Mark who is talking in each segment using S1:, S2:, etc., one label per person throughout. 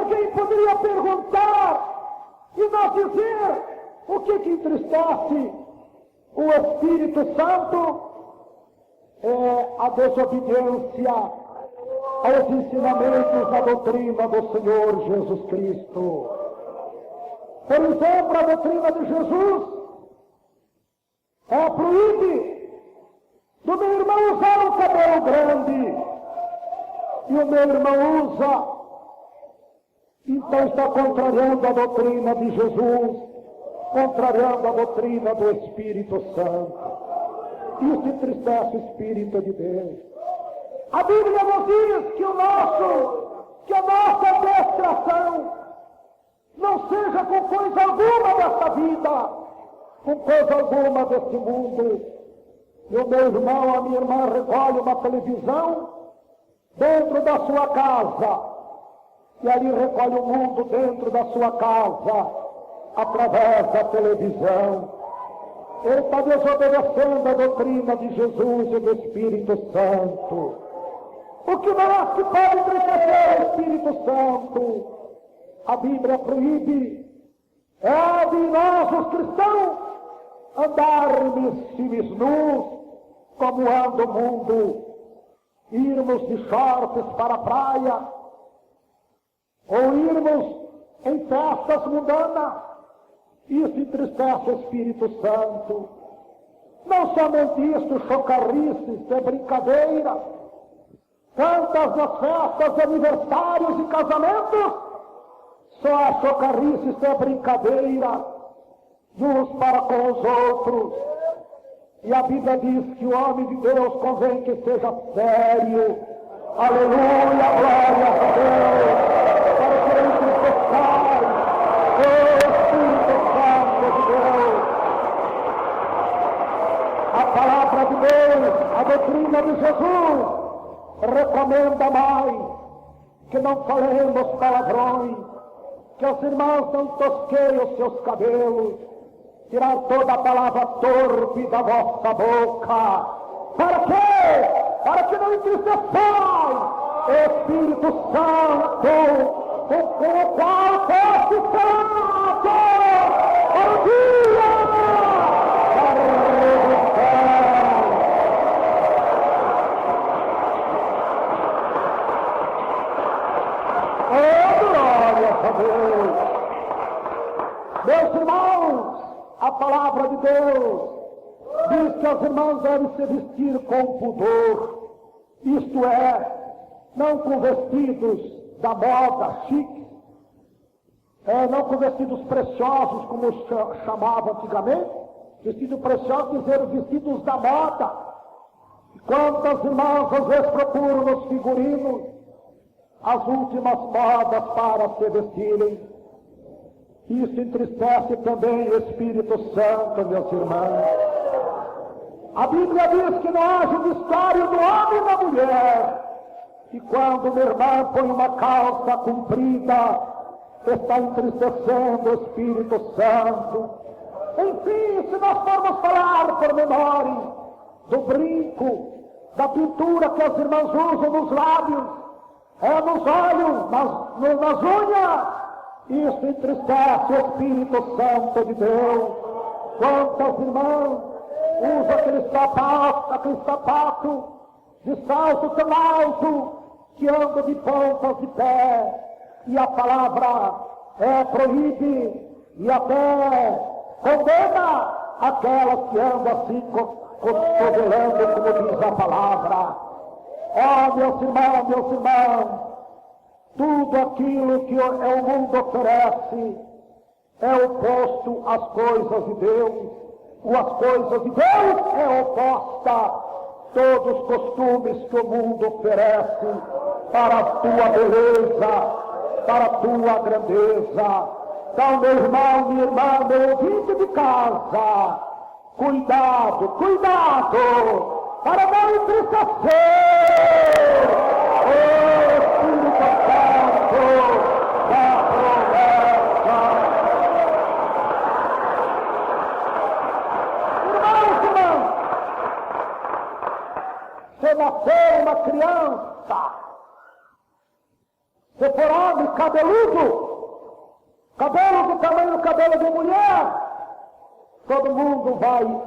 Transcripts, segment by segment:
S1: alguém poderia perguntar e não dizer o que entristece o Espírito Santo? É a desobediência aos ensinamentos da doutrina do Senhor Jesus Cristo. Por exemplo, a doutrina de Jesus proíbe do meu irmão usar um cabelo grande, e o meu irmão usa, então está contrariando a doutrina de Jesus, contrariando a doutrina do Espírito Santo. Isso entristece o Espírito de Deus. A Bíblia nos diz que a nossa distração não seja com coisa alguma desta vida, com coisa alguma deste mundo. E o meu irmão, a minha irmã recolhe uma televisão dentro da sua casa, e ali recolhe o mundo dentro da sua casa, através da televisão. Ele está desobedecendo a doutrina de Jesus e do Espírito Santo. O que pode entristecer o Espírito Santo? A Bíblia proíbe de nós, os cristãos, andarmos nus, como anda o mundo, irmos de shorts para a praia, ou irmos em festas mundanas. Isso entristece o Espírito Santo. Não somente isso, chocarrices, é brincadeira. Tantas nas festas, aniversários e casamentos, só a chocarrices é brincadeira, uns para com os outros. E a Bíblia diz que o homem de Deus convém que seja sério. Aleluia, glória a Deus, para que ele entristeçai o Espírito Santo de Deus. A palavra de Deus, a doutrina de Jesus, recomenda mais que não falemos palavrões, que os irmãos não tosqueiem os seus cabelos, tirar toda a palavra torpe da vossa boca. Para quê? Para que não entristeçais o Espírito Santo, com o qual foste selado para o dia da redenção. Oh, glória a Deus! Meus irmãos, a palavra de Deus diz que as irmãs devem se vestir com pudor, isto é, não com vestidos da moda chique, não com vestidos preciosos, como chamava antigamente. Vestido precioso quer dizer vestidos da moda. E quantas irmãs às vezes procuram nos figurinos as últimas modas para se vestirem. Isso entristece também o Espírito Santo, meus irmãos. A Bíblia diz que não haja mistério do homem e da mulher. E quando uma irmã põe uma calça comprida, está entristecendo o Espírito Santo. Enfim, se nós formos falar pormenores do brinco, da pintura que as irmãs usam nos lábios, nos olhos, nas unhas, isso entristece o Espírito Santo de Deus. Quantas irmãs usam aquele sapato de salto tão alto que anda de pontas de pé, e a palavra proíbe e até condena aquelas que andam assim cotovelando, como diz a palavra. Oh, meus irmãos, tudo aquilo que o mundo oferece é oposto às coisas de Deus. As coisas de Deus é oposta. Todos os costumes que o mundo oferece para a tua beleza, para a tua grandeza. Então, meu irmão, minha irmã, meu ouvinte de casa, cuidado, para não entristecer o Espírito Santo da promessa. Irmãos, se nascer uma criança, Se for homem, cabeludo, cabelo do tamanho do cabelo de mulher, todo mundo vai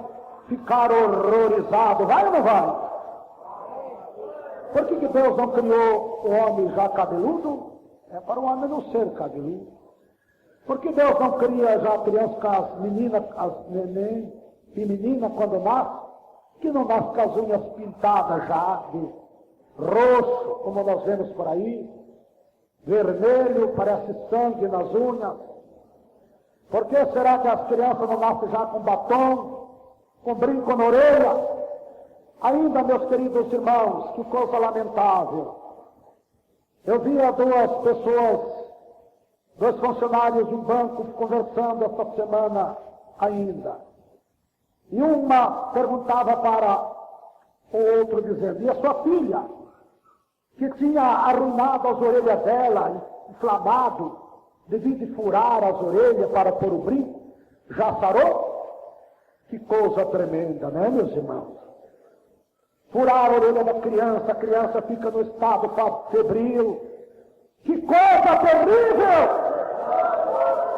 S1: ficar horrorizado, vai ou não vai? Por que Deus não criou o homem já cabeludo? É para o homem não ser cabeludo. Por que Deus não cria já a criança com as meninas, as neném e menina quando nasce, que não nasce com as unhas pintadas já de roxo, como nós vemos por aí, vermelho, parece sangue nas unhas? Por que será que as crianças não nascem já com batom, com brinco na orelha? Ainda, meus queridos irmãos, que coisa lamentável. Eu via duas pessoas, dois funcionários de um banco conversando esta semana ainda. E uma perguntava para o outro dizendo, e a sua filha, que tinha arruinado as orelhas dela, inflamado, devido furar as orelhas para pôr o brinco, já sarou? Que coisa tremenda, né, meus irmãos? Furar a orelha da criança, a criança fica no estado febril. Que coisa terrível!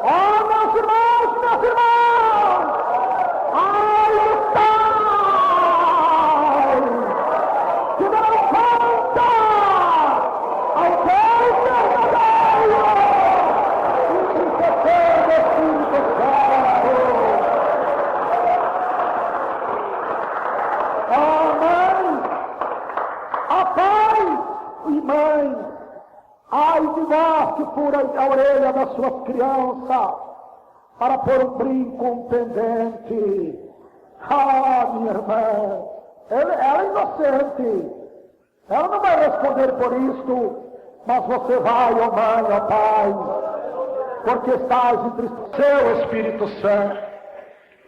S1: Oh, meus irmãos, meus irmãos! Ai, lutai! Que não conta ao Deus verdadeiro! E que tem o Espírito Santo! Oh, mãe! Oh, pai e mãe! Ai de nós que fura a orelha das suas crianças para pôr um brinco, um pendente. Ah, minha irmã, ela é inocente. Ela não vai responder por isto, mas você vai, ó mãe, ó pai, porque estás entristecido, seu Espírito Santo.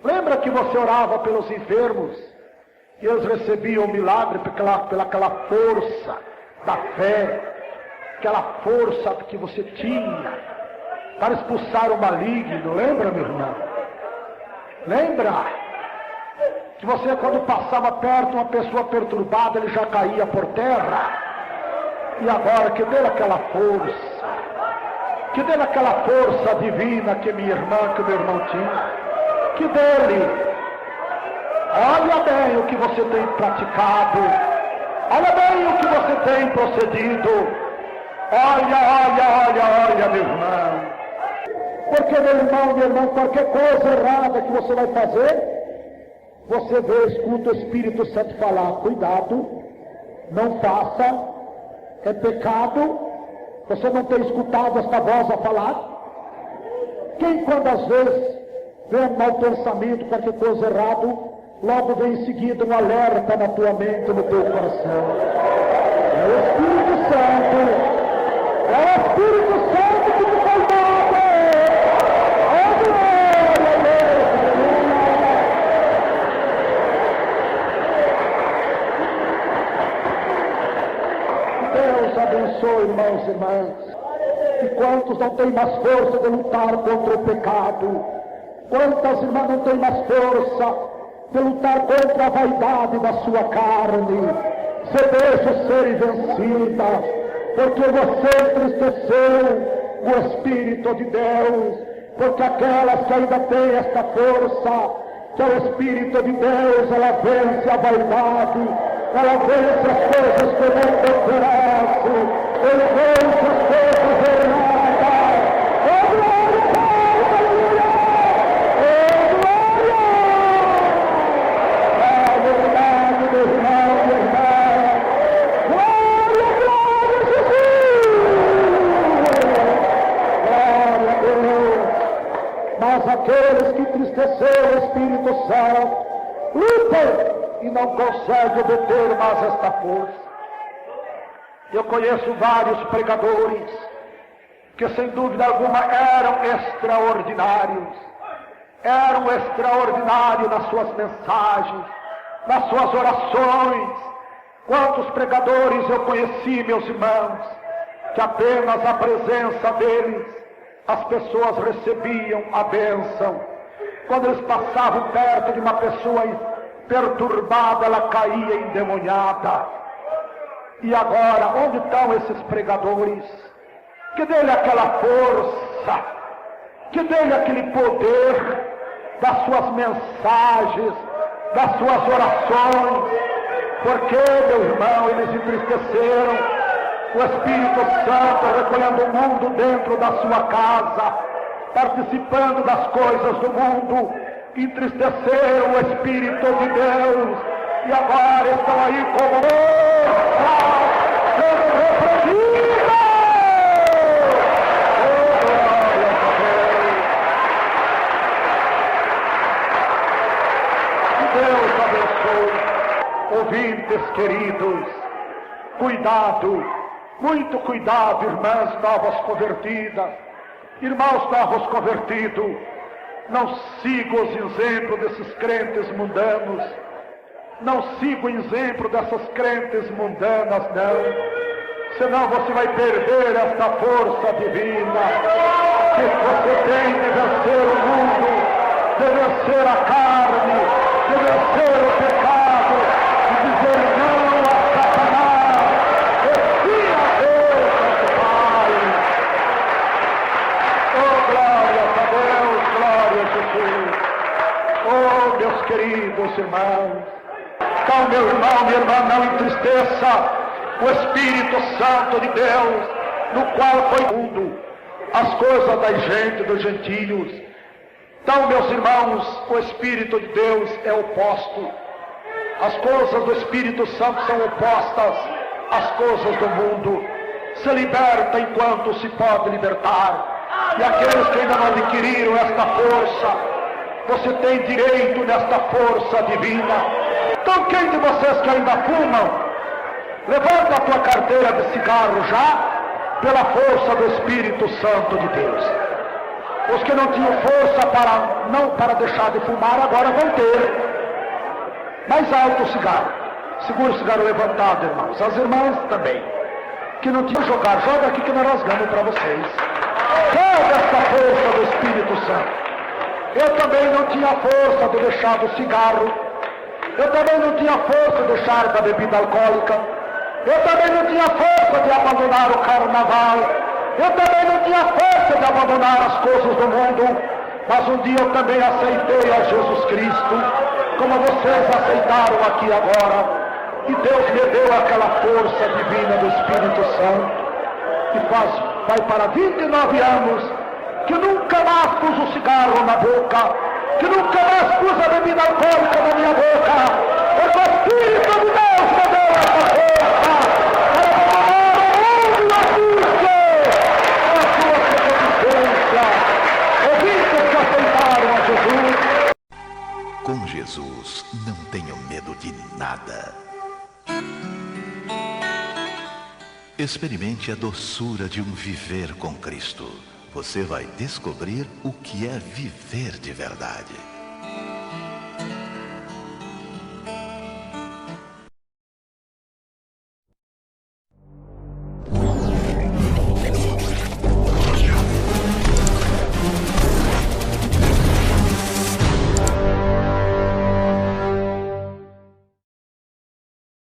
S1: Lembra que você orava pelos enfermos e eles recebiam o milagre pela aquela força da fé, aquela força que você tinha para expulsar o maligno, lembra, meu irmão? Lembra? Que você, quando passava perto de uma pessoa perturbada, ele já caía por terra. E agora, que deu aquela força, que deu aquela força divina que minha irmã, que meu irmão tinha, que dele. Olha bem o que você tem praticado, olha bem o que você tem procedido. Olha, meu irmão. Porque, meu irmão, qualquer coisa errada que você vai fazer, você vê, escuta o Espírito Santo falar, cuidado, não faça, é pecado. Você não tem escutado esta voz a falar? Quem, quando às vezes vê um mau pensamento, qualquer coisa errada, logo vem em seguida um alerta na tua mente, no teu coração. É o Espírito Santo. É o Espírito Santo que te foi dado. Oh, glória a Deus. Deus abençoe, irmãos e irmãs. E quantos não têm mais força de lutar contra o pecado? Quantas irmãs não têm mais força de lutar contra a vaidade da sua carne? Se deixa ser vencida. Porque você entristeceu o Espírito de Deus, porque aquelas que ainda têm esta força, que é o Espírito de Deus, ela vence a vaidade, ela vence as coisas que não te oferece, ela vence as coisas erradas. Oh, glória, aleluia! Oh, glória! É verdade, meu irmão, minha irmã. Mas aqueles que entristeceram o Espírito Santo lutam e não conseguem obter mais esta força. Eu conheço vários pregadores que sem dúvida alguma eram extraordinários nas suas mensagens, nas suas orações. Quantos pregadores eu conheci, meus irmãos, que apenas a presença deles as pessoas recebiam a bênção. Quando eles passavam perto de uma pessoa perturbada, ela caía endemoniada. E agora, onde estão esses pregadores? que dê-lhe aquela força, que dê-lhe aquele poder das suas mensagens, das suas orações, porque, meu irmão, eles entristeceram o Espírito Santo, recolhendo o mundo dentro da sua casa, participando das coisas do mundo, entristeceram o Espírito de Deus, e agora estão aí como sendo repreendidos. Que Deus abençoe. Ouvintes queridos, cuidado, muito cuidado, irmãs novas convertidas, irmãos novos convertidos, não sigam os exemplos desses crentes mundanos, não sigam o exemplo dessas crentes mundanas, não, senão você vai perder esta força divina, que você tem de vencer o mundo, de vencer a carne, de vencer o pecado, e dizer não a Satanás, e sim a Deus, nosso Pai. Oh, glória a Deus, glória a Jesus. Oh, meus queridos irmãos, então, meu irmão, minha irmã, não entristeça o Espírito Santo de Deus, no qual foi mundo, as coisas da gente, dos gentios. Então, meus irmãos, o Espírito de Deus é oposto. As coisas do Espírito Santo são opostas às coisas do mundo. Se liberta enquanto se pode libertar. E aqueles que ainda não adquiriram esta força, você tem direito nesta força divina. Então, quem de vocês que ainda fumam, levanta a tua carteira de cigarro já, pela força do Espírito Santo de Deus. Os que não tinham força para deixar de fumar, agora vão ter. Mais alto o cigarro. Segura o cigarro levantado, irmãos. As irmãs também. Que não tinham jogar, joga aqui que nós rasgamos para vocês. Toda essa força do Espírito Santo. Eu também não tinha força de deixar do cigarro. Eu também não tinha força de deixar da bebida alcoólica. Eu também não tinha força de abandonar o carnaval. Eu também não tinha força de abandonar as coisas do mundo. Mas um dia eu também aceitei a Jesus Cristo, como vocês aceitaram aqui agora. E Deus me deu aquela força divina do Espírito Santo. E vai para 29 anos, que nunca mais pus o cigarro na boca, que nunca mais pus a bebida alcoólica na minha boca, porque o Espírito de Deus me deu essa força para abandonar o mundo e a vício, a sua sobrevivência. Ouvintes que aceitaram a Jesus.
S2: Com Jesus não tenho medo de nada. Experimente a doçura de um viver com Cristo. Você vai descobrir o que é viver de verdade.